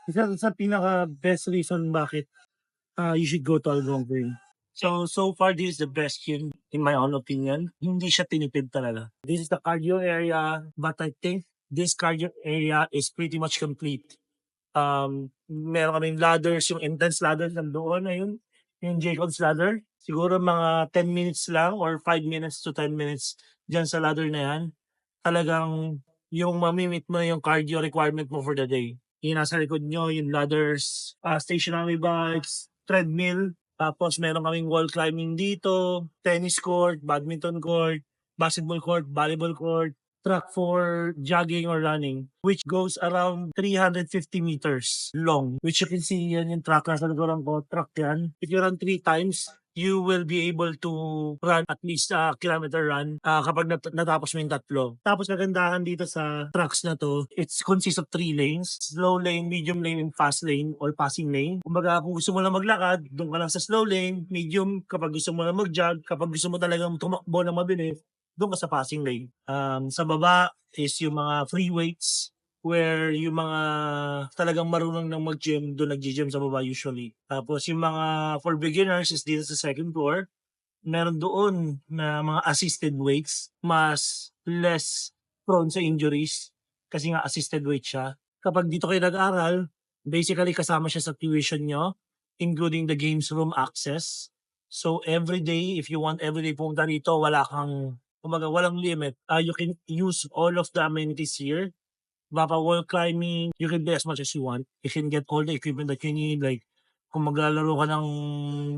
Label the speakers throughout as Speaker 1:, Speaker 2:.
Speaker 1: Isa sa pinaka-best reason bakit you should go to Algonquin. So far, this is the best gym, in my own opinion. Hindi siya tinipid talaga. This is the cardio area, but I think this cardio area is pretty much complete. Meron kaming ladders, yung intense ladder nandoon na yun, yung Jacob's ladder. Siguro mga 10 minutes lang or 5 minutes to 10 minutes dyan sa ladder na yan. Talagang yung mamimit mo yung cardio requirement mo for the day. Yung nasa likod nyo, yung ladders, stationary bikes, treadmill. Tapos meron kaming wall climbing dito, tennis court, badminton court, basketball court, volleyball court, track for jogging or running, which goes around 350 meters long. Which you can see yan yung track na sa likuran ko, track yan. If you run 3 times, you will be able to run at least a kilometer run kapag natapos mo yung tatlo. Tapos kagandahan dito sa tracks na to, it consists of 3 lanes. Slow lane, medium lane, and fast lane or passing lane. Kumbaga kung gusto mo lang maglakad, doon ka lang sa slow lane, medium kapag gusto mo lang mag-jog, kapag gusto mo talagang tumakbo na mabilis, doon ka sa passing lane. Sa baba is yung mga free weights where yung mga talagang marunong ng mag-gym, doon nag-gym sa baba usually. Tapos yung mga for beginners is dito sa second floor. Meron doon na mga assisted weights, mas less prone sa injuries kasi nga assisted weight siya. Kapag dito kayo nag-aral, basically kasama siya sa tuition nyo, including the games room access. So every day, if you want every day pumunta rito, kumbaga walang limit. You can use all of the amenities here. Baka wall climbing, you can do as much as you want. You can get all the equipment that you need. Like, kung maglalaro ka ng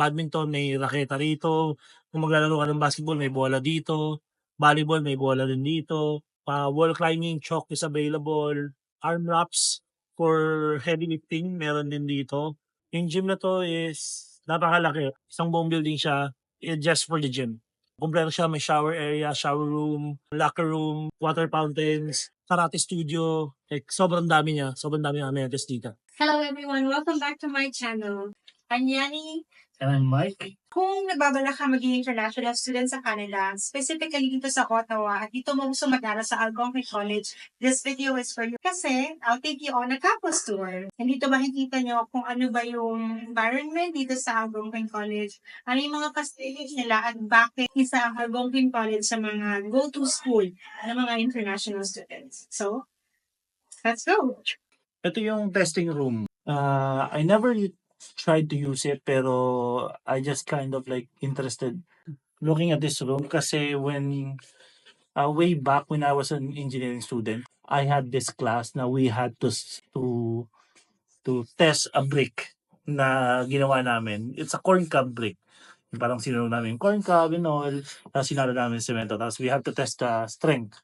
Speaker 1: badminton, may raketa rito. Kung maglalaro ka ng basketball, may bola dito. Volleyball, may bola din dito. Wall climbing, chalk is available. Arm wraps for heavy lifting, meron din dito. Yung gym na to is napakalaki. Isang buong building siya just for the gym. Kumpleto siya, may shower area, shower room, locker room, water fountains, karate studio. Like, sobrang dami niya. Sobrang dami ng amenities dito.
Speaker 2: Hello everyone, welcome back to my channel. I'm Yani.
Speaker 1: And I'm Mike.
Speaker 2: Kung nagbabalak ka maging international student sa Canada, specifically dito sa Ottawa, at dito mo gusto mag-aral sa Algonquin College, this video is for you. Kasi, I'll take you on a campus tour. And dito makikita nyo kung ano ba yung environment dito sa Algonquin College, ano yung mga facilities nila, at bakit isa ang Algonquin College sa mga go-to school ng mga international students. So, let's go!
Speaker 1: Ito yung testing room. I never tried to use it pero I just kind of like interested looking at this room kasi when way back when I was an engineering student, I had this class na we had to test a brick na ginawa namin. It's a corn cob brick. Parang sinunod namin yung corn cob and all, tapos sinalo namin yung semento. Tapos we have to test the strength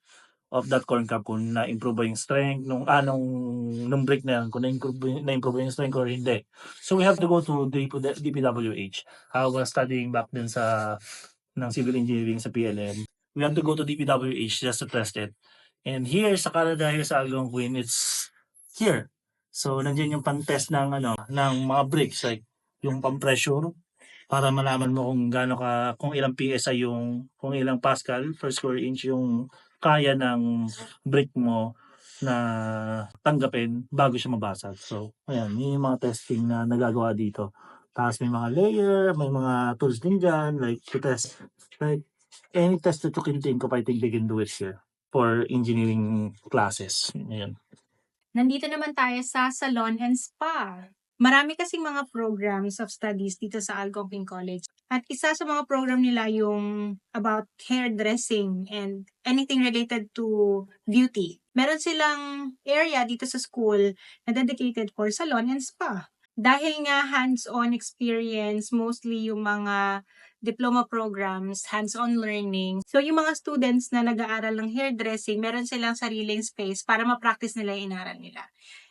Speaker 1: of that corn cob kung na-improve ba yung strength nung brick na yan, kung na-improve ba yung strength or hindi. So we have to go to DPWH. I was studying back din ng civil engineering sa PLM. We have to go to DPWH just to test it. And here sa Canada, here sa Algonquin, it's here. So nandiyan yung pang-test ng mga bricks like yung pang-pressure para malaman mo kung ilang PSI kung ilang Pascal per square inch yung kaya ng brick mo na tanggapin bago siya mabasag. So, ayan, yun yung mga testing na nagagawa dito. Tapos may mga layer, may mga tools din dyan, like to test, like any test that you can think of, I think they can do it here for engineering classes. Ayan.
Speaker 2: Nandito naman tayo sa Salon and Spa. Marami kasing mga programs of studies dito sa Algonquin College. At isa sa mga program nila yung about hairdressing and anything related to beauty. Meron silang area dito sa school na dedicated for salon and spa. Dahil nga hands-on experience, mostly yung mga diploma programs, hands-on learning. So, yung mga students na nag-aaral ng hairdressing, meron silang sariling space para ma-practice nila yung inaral nila.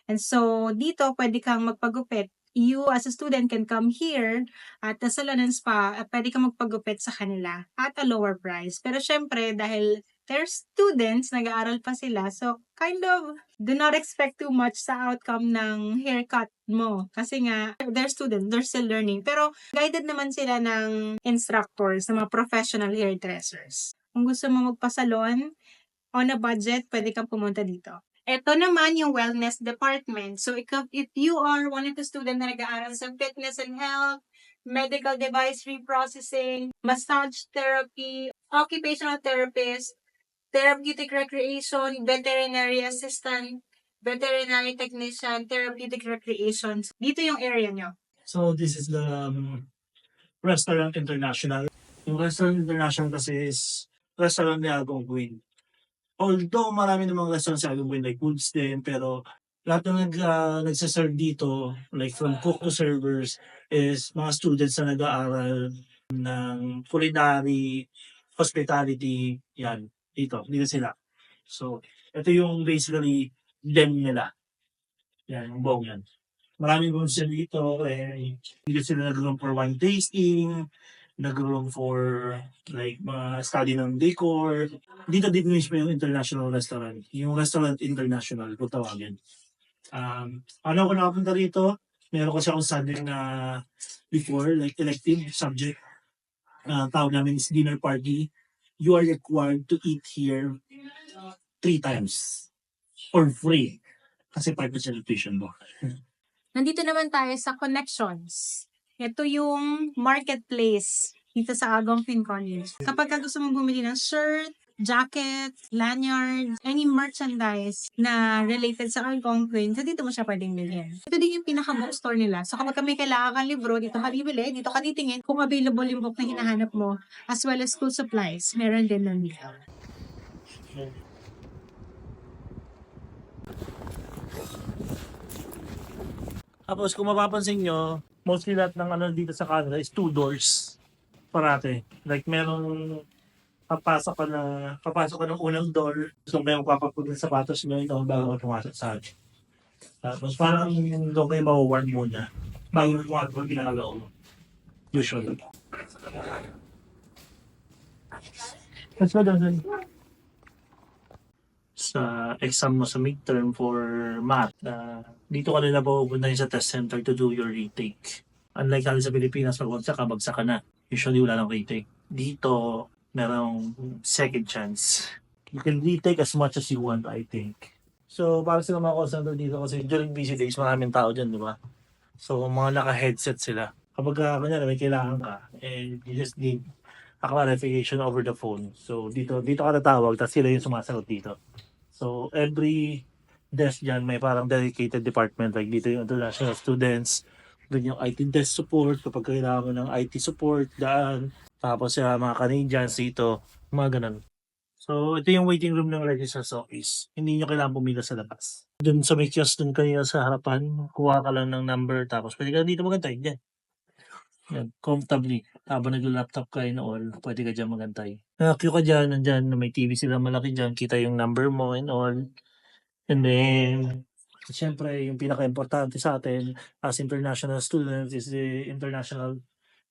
Speaker 2: And so, dito, pwede kang magpagupit. You, as a student, can come here at the salon and spa, at pwede kang magpagupit sa kanila at a lower price. Pero syempre, dahil they're students, nag-aaral pa sila, so kind of do not expect too much sa outcome ng haircut mo. Kasi nga, they're students, they're still learning. Pero guided naman sila ng instructors, sa mga professional hairdressers. Kung gusto mo magpasalon, on a budget, pwede kang pumunta dito. Ito naman yung wellness department. So, if you are one of the student na nag-aaral sa fitness and health, medical device reprocessing, massage therapy, occupational therapist, therapeutic recreation, veterinary assistant, veterinary technician, therapeutic recreation. Dito yung area nyo.
Speaker 1: So this is the Restaurant International. Yung Restaurant International kasi is restaurant ni Algonquin. Although marami namang restaurant sa Algonquin like Woods din, pero lahat ng nagsaserve dito, like from cook to servers, is mga students na nag-aaral ng culinary, hospitality, yan, dito sila. So, ito yung basically dem nila. Yan, yung buong yan. Maraming rooms sila dito, dito sila nag-room for wine tasting, nag-room for like mga study ng decor. Dito mismo yung international restaurant. Yung restaurant international, kung tawagin. Ano ako nakapunta rito? Meron kasi akong subject na before, like elective subject. Tawag namin is dinner party. You are required to eat here 3 times for free. Kasi private sa tuition mo.
Speaker 2: Nandito naman tayo sa connections. Ito yung marketplace dito sa Algonquin College. Kapag gusto mong bumili ng shirt, jacket, lanyard, any merchandise na related sa Algonquin, so dito mo siya pwedeng bilhin. Ito din yung pinaka-book store nila. So kapag may kailangan kang libro, dito ka bibili, dito ka titingin kung available yung book na hinahanap mo, as well as school supplies. Meron din nandito.
Speaker 1: Tapos kung mapapansin nyo, mostly lahat ng ano dito sa Canada is 2 doors parate. Like merong papasok ka ng unang door, so may magpapapag ng sapatos mo ito bago ka pumasok sa akin. Tapos parang doon kayo mawawarn muna bago pumasok ang ginagawa mo. Usually. That's what I'm saying. Sa exam mo sa midterm for math, dito ka nila pupuntahin sa test center to do your retake. Unlike dati sa Pilipinas, pag bagsak ka na. Usually wala nang retake. Dito, merong second chance. You can retake as much as you want, I think. So, para sila mga call center dito kasi during busy days, maraming tao dyan, di ba? So, mga naka-headset sila. Kapag kanya may kailangan ka, and you just need a clarification over the phone. So, dito ka natawag, tapos sila yung sumasagot dito. So, every desk dyan may parang dedicated department. Like dito yung international students, doon yung IT desk support, kapag kailangan mo ng IT support, daan. Tapos mga Canadians dito, mga ganun. So, ito yung waiting room ng registrar's office. Hindi nyo kailangan pumila sa labas. Doon sa may kiosk doon kanina sa harapan, kuha ka lang ng number, tapos pwede ka dito magantay dyan. Yan, comfortably. Habang nag-laptop ka and all, pwede ka dyan magantay. Queue ka dyan, nandyan, may TV sila malaki dyan, kita yung number mo and all. And then, siyempre, yung pinaka-importante sa atin as international students is the International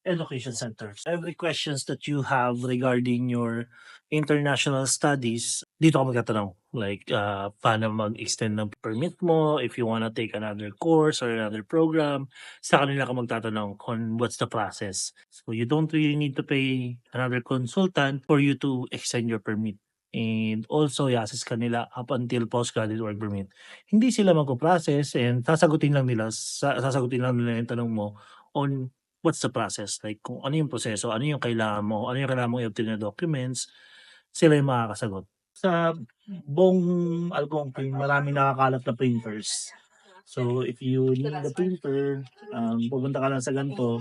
Speaker 1: Education Center. Every questions that you have regarding your international studies, dito ka magtatanong. Like, paano mag-extend ng permit mo, if you wanna take another course or another program, sa kanila ka magtatanong on what's the process. So, you don't really need to pay another consultant for you to extend your permit. And also, i-assess ka nila up until postgraduate work permit. Hindi sila magpo-process and sasagutin lang nila yung tanong mo on what's the process, like kung ano yung proseso, ano yung kailangan mo, ano yung kailangan mong i-obtain na documents, sila yung makakasagot. Sa buong Algonquin, maraming nakakalat na printers. So, if you need a printer, pupunta ka lang sa ganito.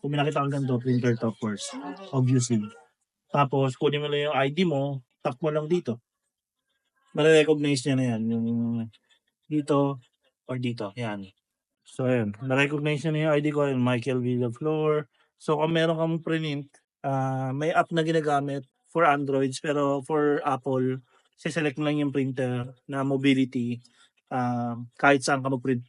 Speaker 1: Kung may nakita kang ganito, printer to, of course. Obviously. Tapos, kunin mo lang yung ID mo, tap mo lang dito. Mare-recognize niya na yan. Yung dito or dito. Yan. So, ayun. Na-recognize niya na yung ID ko, yung Michael Villaflor. So, kung meron kang print, may app na ginagamit for Androids, pero for Apple, siselect mo lang yung printer na mobility kahit saan ka mag-print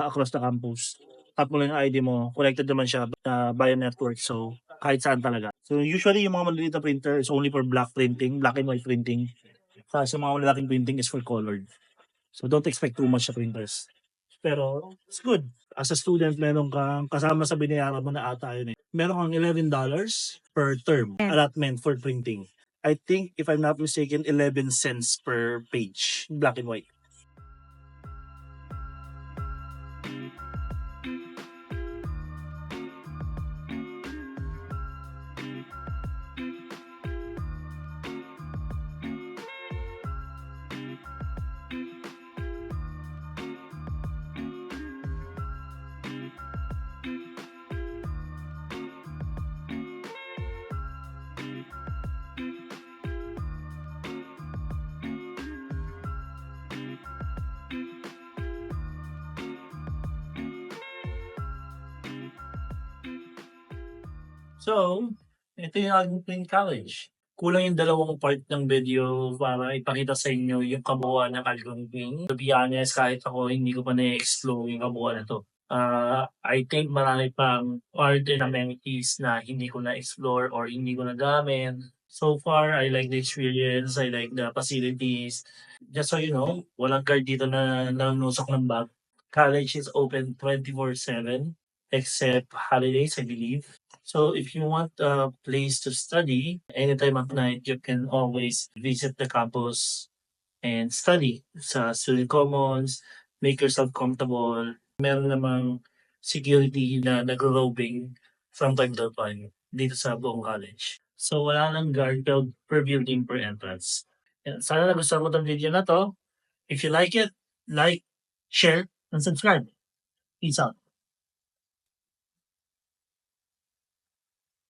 Speaker 1: across the campus. Tap mo lang yung ID mo, connected naman siya via network, so kahit saan talaga. So, usually yung mga maliliit na printer is only for black printing, black and white printing. Kasi yung mga malalaking printing is for colored. So, don't expect too much sa printers. Pero it's good. As a student, meron kang kasama sa binayaran mo na ata yun eh. Meron kang $11 per term allotment for printing. I think, if I'm not mistaken, 11 cents per page, black and white. So, ito yung Algonquin College. Kulang yung dalawang part ng video para ipakita sa inyo yung kabuuan ng Algonquin. To be honest, kahit ako hindi ko pa na-explore yung kabuuan na to. I think marami pang art and amenities na hindi ko na-explore or hindi ko nagamit. So far, I like the experience, I like the facilities. Just so you know, walang guard dito na nanunusok ng bag. College is open 24/7 except holidays, I believe. So if you want a place to study anytime at night, you can always visit the campus and study sa student commons, make yourself comfortable. Meron namang security na nagro-roving from time to time dito sa buong college. So wala nang guard per building per entrance. Yan. Sana nagustuhan mo tong video na to. If you like it, like, share, and subscribe. Peace out.